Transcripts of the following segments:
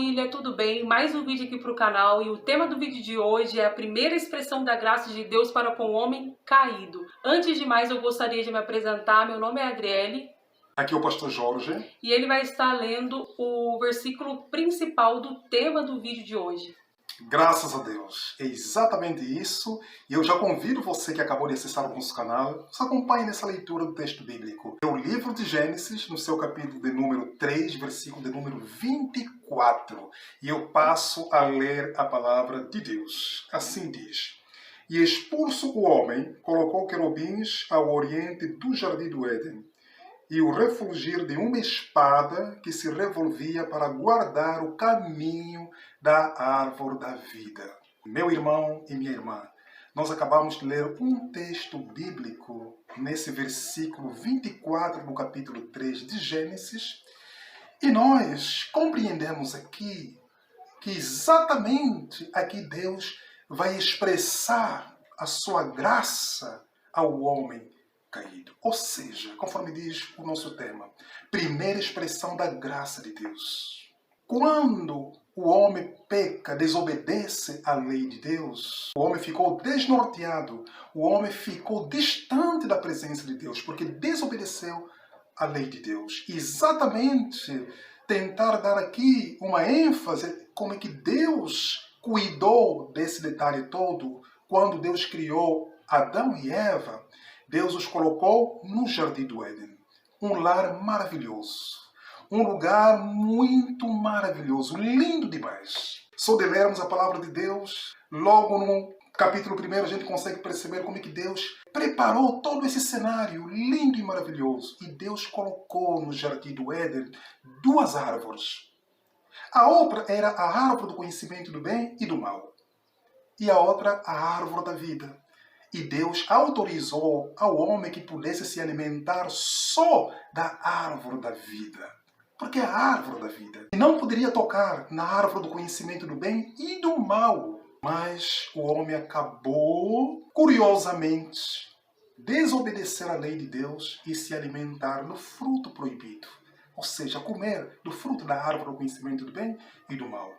família, tudo bem? Mais um vídeo aqui para o canal e o tema do vídeo de hoje é a primeira expressão da graça de Deus para com o homem caído. Antes de mais, eu gostaria de me apresentar. Meu nome é Adriele. Aqui é o pastor Jorge. E ele vai estar lendo o versículo principal do tema do vídeo de hoje. Graças a Deus. É exatamente isso. E eu já convido você que acabou de acessar o nosso canal, nos acompanhe nessa leitura do texto bíblico. É o livro de Gênesis, no seu capítulo de número 3, versículo de número 24. E eu passo a ler a palavra de Deus. Assim diz: E expulso o homem, colocou querubins ao oriente do jardim do Éden, e o refulgir de uma espada que se revolvia para guardar o caminho da árvore da vida. Meu irmão e minha irmã, nós acabamos de ler um texto bíblico nesse versículo 24 do capítulo 3 de Gênesis, e nós compreendemos aqui que exatamente aqui Deus vai expressar a sua graça ao homem caído. Ou seja, conforme diz o nosso tema, primeira expressão da graça de Deus. Quando o homem peca, desobedece à lei de Deus, o homem ficou desnorteado, o homem ficou distante da presença de Deus, porque desobedeceu à lei de Deus. Exatamente tentar dar aqui uma ênfase como é que Deus cuidou desse detalhe todo quando Deus criou Adão e Eva. Deus os colocou no Jardim do Éden, um lar maravilhoso, um lugar muito maravilhoso, lindo demais. Só de lermos a palavra de Deus, logo no capítulo 1 a gente consegue perceber como é que Deus preparou todo esse cenário lindo e maravilhoso. E Deus colocou no Jardim do Éden duas árvores. A outra era a árvore do conhecimento do bem e do mal, e a outra a árvore da vida. E Deus autorizou ao homem que pudesse se alimentar só da árvore da vida. Porque é a árvore da vida. E não poderia tocar na árvore do conhecimento do bem e do mal. Mas o homem acabou, curiosamente, desobedecer à lei de Deus e se alimentar do fruto proibido. Ou seja, comer do fruto da árvore do conhecimento do bem e do mal.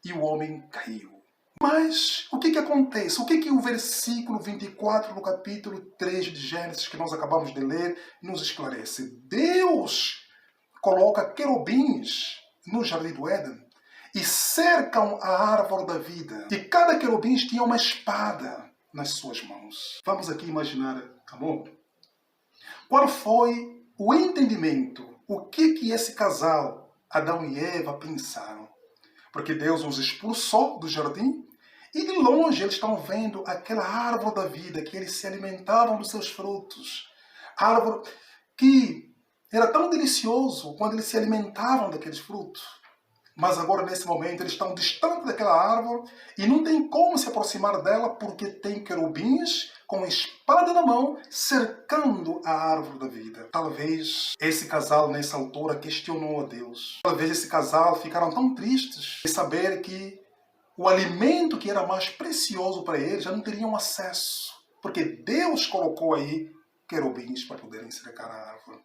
E o homem caiu. Mas o que acontece? O que o versículo 24 do capítulo 3 de Gênesis, que nós acabamos de ler, nos esclarece? Deus coloca querubins no Jardim do Éden e cercam a árvore da vida. E cada querubim tinha uma espada nas suas mãos. Vamos aqui imaginar, amor? Qual foi o entendimento? O que esse casal, Adão e Eva, pensaram? Porque Deus os expulsou do jardim e de longe eles estão vendo aquela árvore da vida que eles se alimentavam dos seus frutos. Árvore que era tão delicioso quando eles se alimentavam daqueles frutos. Mas agora, nesse momento, eles estão distantes daquela árvore e não tem como se aproximar dela porque tem querubins com a espada na mão cercando a árvore da vida. Talvez esse casal, nessa altura, questionou a Deus. Talvez esse casal ficaram tão tristes de saber que o alimento que era mais precioso para eles já não teriam acesso. Porque Deus colocou aí querubins para poderem cercar a árvore.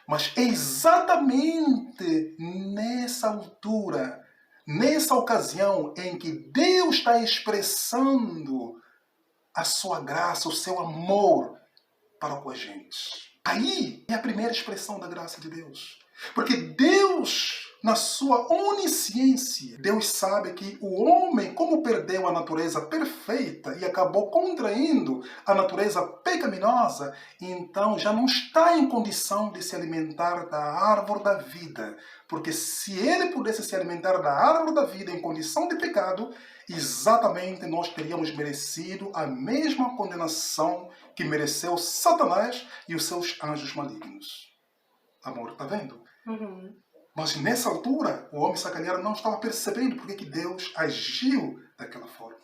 Mas é exatamente nessa altura, nessa ocasião em que Deus está expressando a sua graça, o seu amor para com a gente. Aí é a primeira expressão da graça de Deus. Porque Deus, na sua onisciência, Deus sabe que o homem, como perdeu a natureza perfeita e acabou contraindo a natureza pecaminosa, então já não está em condição de se alimentar da árvore da vida. Porque se ele pudesse se alimentar da árvore da vida em condição de pecado, exatamente nós teríamos merecido a mesma condenação que mereceu Satanás e os seus anjos malignos. Amor, tá vendo? Uhum. Mas nessa altura, o homem sacaneiro não estava percebendo porque que Deus agiu daquela forma.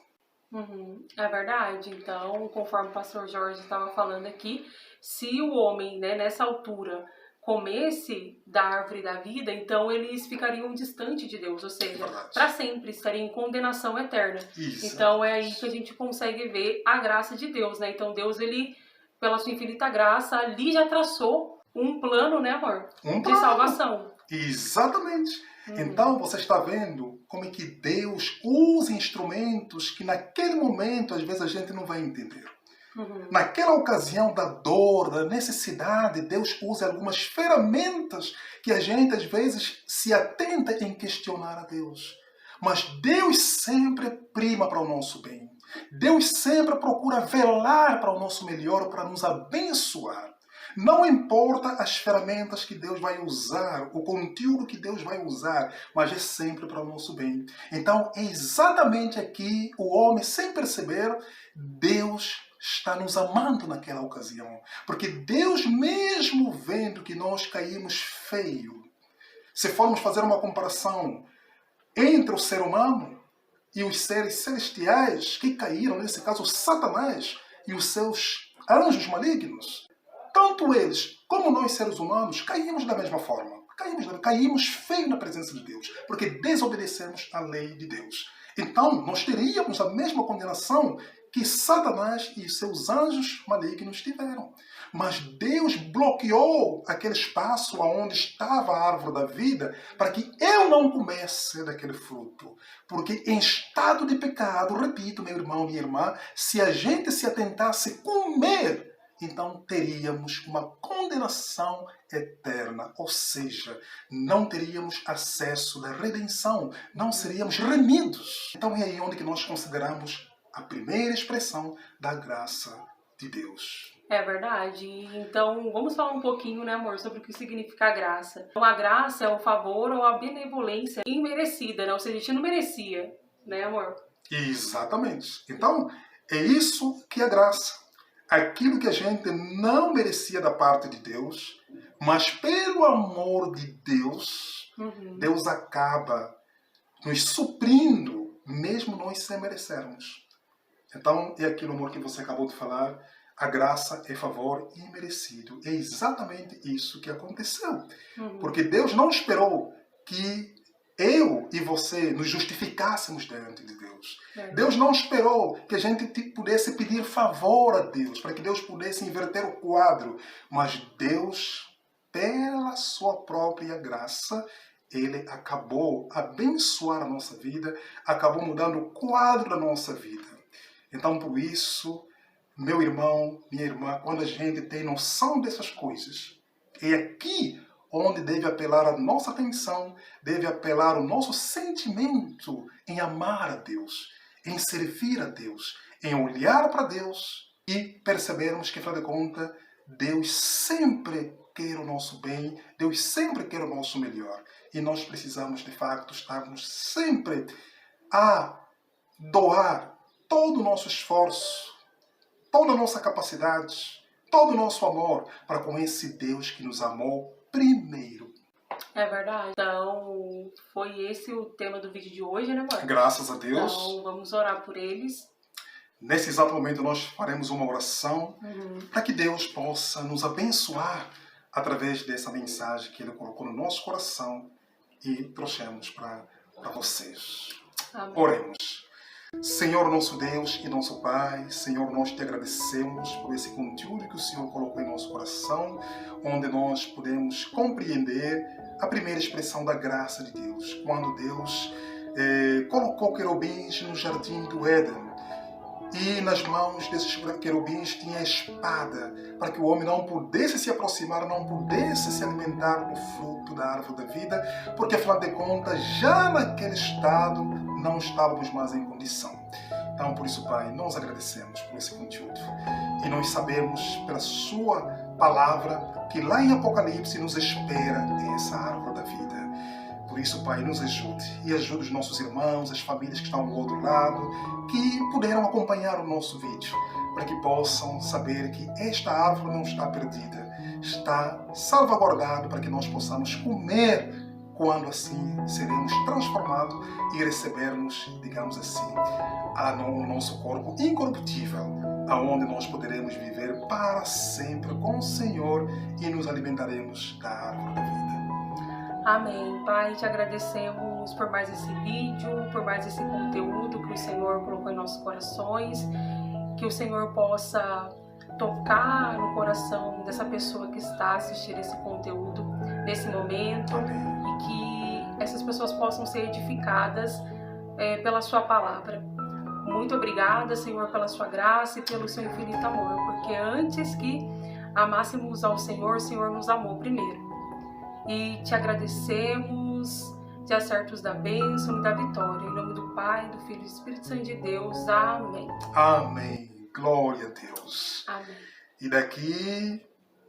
Uhum. É verdade. Então, conforme o pastor Jorge estava falando aqui, se o homem, nessa altura, comesse da árvore da vida, então eles ficariam distantes de Deus, ou seja, para sempre estariam em condenação eterna. Isso. Então é aí que a gente consegue ver a graça de Deus, né? Então Deus, ele, pela sua infinita graça, ali já traçou um plano, né, amor? Um De plano. salvação. Exatamente. Então você está vendo como é que Deus usa instrumentos que naquele momento às vezes a gente não vai entender. Naquela ocasião da dor, da necessidade, Deus usa algumas ferramentas que a gente às vezes se atenta em questionar a Deus. Mas Deus sempre prima para o nosso bem. Deus sempre procura velar para o nosso melhor, para nos abençoar. Não importa as ferramentas que Deus vai usar, o conteúdo que Deus vai usar, mas é sempre para o nosso bem. Então, é exatamente aqui o homem, sem perceber, Deus está nos amando naquela ocasião. Porque Deus, mesmo vendo que nós caímos feio, se formos fazer uma comparação entre o ser humano e os seres celestiais que caíram, nesse caso Satanás e os seus anjos malignos, tanto eles como nós seres humanos caímos da mesma forma. Caímos feio na presença de Deus, porque desobedecemos a lei de Deus. Então, nós teríamos a mesma condenação que Satanás e seus anjos malignos tiveram. Mas Deus bloqueou aquele espaço onde estava a árvore da vida para que eu não comesse daquele fruto. Porque em estado de pecado, repito, meu irmão, minha irmã, se a gente se atentasse comer, então teríamos uma condenação eterna, ou seja, não teríamos acesso da redenção, não seríamos remidos. Então é aí onde que nós consideramos a primeira expressão da graça de Deus. É verdade. Então, vamos falar um pouquinho, né, amor, sobre o que significa a graça. Então, a graça é o favor ou a benevolência imerecida, né? Ou seja, a gente não merecia, né, amor? Exatamente. Então, é isso que é graça. Aquilo que a gente não merecia da parte de Deus, mas pelo amor de Deus, Deus acaba nos suprindo, mesmo nós sem merecermos. Então, é aquilo, amor, que você acabou de falar, a graça é favor imerecido. É exatamente isso que aconteceu. Porque Deus não esperou que eu e você nos justificássemos diante de Deus. Deus não esperou que a gente pudesse pedir favor a Deus, para que Deus pudesse inverter o quadro. Mas Deus, pela sua própria graça, Ele acabou abençoar a nossa vida, acabou mudando o quadro da nossa vida. Então, por isso, meu irmão, minha irmã, quando a gente tem noção dessas coisas, é aqui onde deve apelar a nossa atenção, deve apelar o nosso sentimento em amar a Deus, em servir a Deus, em olhar para Deus e percebermos que, afinal de contas, Deus sempre quer o nosso bem, Deus sempre quer o nosso melhor. E nós precisamos, de facto, estarmos sempre a doar todo o nosso esforço, toda a nossa capacidade, todo o nosso amor para com esse Deus que nos amou primeiro. É verdade. Então, foi esse o tema do vídeo de hoje, né, amor? Graças a Deus. Então, vamos orar por eles. Nesse exato momento, nós faremos uma oração para que Deus possa nos abençoar através dessa mensagem que Ele colocou no nosso coração e trouxemos para vocês. Amém. Oremos. Senhor, nosso Deus e nosso Pai, Senhor, nós te agradecemos por esse conteúdo que o Senhor colocou em nosso coração, onde nós podemos compreender a primeira expressão da graça de Deus, quando Deus colocou querubins no jardim do Éden. E nas mãos desses querubins tinha a espada, para que o homem não pudesse se aproximar, não pudesse se alimentar do fruto da árvore da vida, porque, afinal de contas, já naquele estado não estávamos mais em condição. Então, por isso, Pai, nós agradecemos por esse conteúdo. E nós sabemos, pela Sua palavra, que lá em Apocalipse nos espera essa árvore da vida. Por isso, Pai, nos ajude e ajude os nossos irmãos, as famílias que estão do outro lado, que puderam acompanhar o nosso vídeo, para que possam saber que esta árvore não está perdida, está salvaguardada para que nós possamos comer quando assim seremos transformados e recebermos, digamos assim, o nosso corpo incorruptível, aonde nós poderemos viver para sempre com o Senhor e nos alimentaremos da árvore da vida. Amém. Pai, te agradecemos por mais esse vídeo, por mais esse conteúdo que o Senhor colocou em nossos corações, que o Senhor possa tocar no coração dessa pessoa que está assistindo esse conteúdo nesse momento. Amém. E que essas pessoas possam ser edificadas pela sua palavra. Muito obrigada, Senhor, pela sua graça e pelo seu infinito amor, porque antes que amássemos ao Senhor, o Senhor nos amou primeiro. E te agradecemos de acertos da bênção e da vitória. Em nome do Pai, do Filho e do Espírito Santo de Deus. Amém. Amém. Glória a Deus. Amém. E daqui,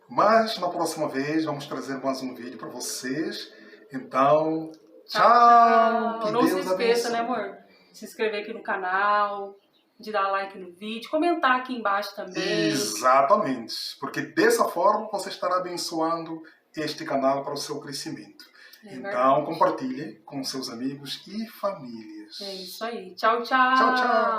mas na próxima vez, vamos trazer mais um vídeo para vocês. Então, tchau. Que Não Deus se esqueça, abençoe. né, amor? Se inscrever aqui no canal, de dar like no vídeo, comentar aqui embaixo também. Exatamente. Porque dessa forma você estará abençoando este canal para o seu crescimento. Então, compartilhe com seus amigos e famílias. É isso aí. Tchau, tchau. Tchau, tchau.